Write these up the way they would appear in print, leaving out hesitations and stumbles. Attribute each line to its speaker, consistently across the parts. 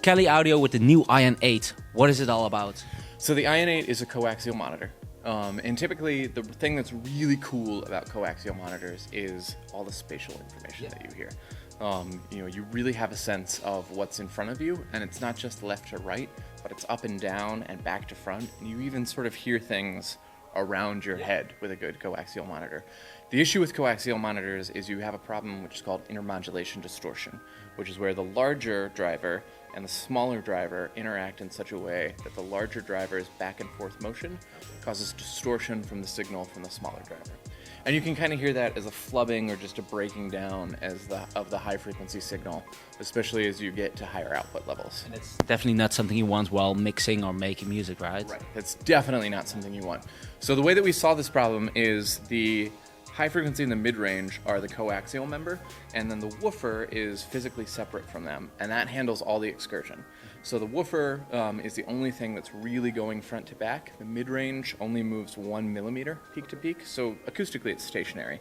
Speaker 1: Kelly Audio with the new Ion 8. What is it all about?
Speaker 2: So the Ion 8 is a coaxial monitor. And typically the thing that's really cool about coaxial monitors is all the spatial information that you hear. You really have a sense of what's in front of you, and it's not just left to right, but it's up and down and back to front, and you even sort of hear things around your head with a good coaxial monitor. The issue with coaxial monitors is you have a problem which is called intermodulation distortion, which is where the larger driver and the smaller driver interact in such a way that the larger driver's back and forth motion causes distortion from the signal from the smaller driver. And you can kind of hear that as a flubbing or just a breaking down of the high frequency signal, especially as you get to higher output levels.
Speaker 1: And it's definitely not something you want while mixing or making music, right?
Speaker 2: Right. It's definitely not something you want. So the way that we solve this problem is the high frequency and the mid-range are the coaxial member, and then the woofer is physically separate from them, and that handles all the excursion. So the woofer is the only thing that's really going front to back. The mid-range only moves 1 millimeter peak to peak, so acoustically it's stationary.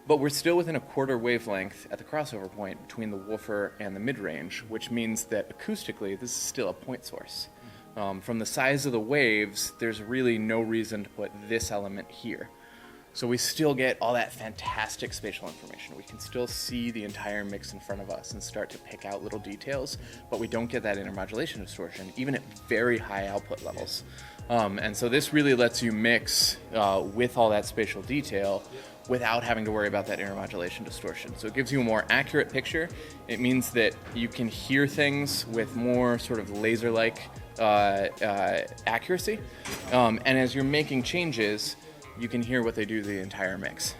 Speaker 2: But we're still within a quarter wavelength at the crossover point between the woofer and the mid-range, which means that acoustically this is still a point source. From the size of the waves, there's really no reason to put this element here. So we still get all that fantastic spatial information. We can still see the entire mix in front of us and start to pick out little details, but we don't get that intermodulation distortion, even at very high output levels. And so this really lets you mix with all that spatial detail without having to worry about that intermodulation distortion. So it gives you a more accurate picture. It means that you can hear things with more sort of laser-like accuracy. And as you're making changes, you can hear what they do to the entire mix.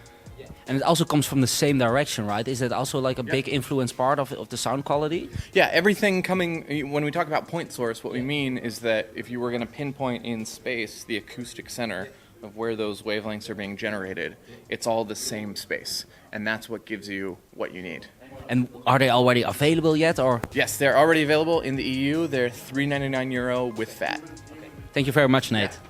Speaker 1: And it also comes from the same direction, right? Is that also like a big influence part of the sound quality?
Speaker 2: Yeah, everything coming, when we talk about point source, what we mean is that if you were going to pinpoint in space the acoustic center of where those wavelengths are being generated, it's all the same space. And that's what gives you what you need.
Speaker 1: And are they already available yet, or?
Speaker 2: Yes, they're already available in the EU. They're €3.99 with VAT.
Speaker 1: Thank you very much, Nate.
Speaker 2: Yeah.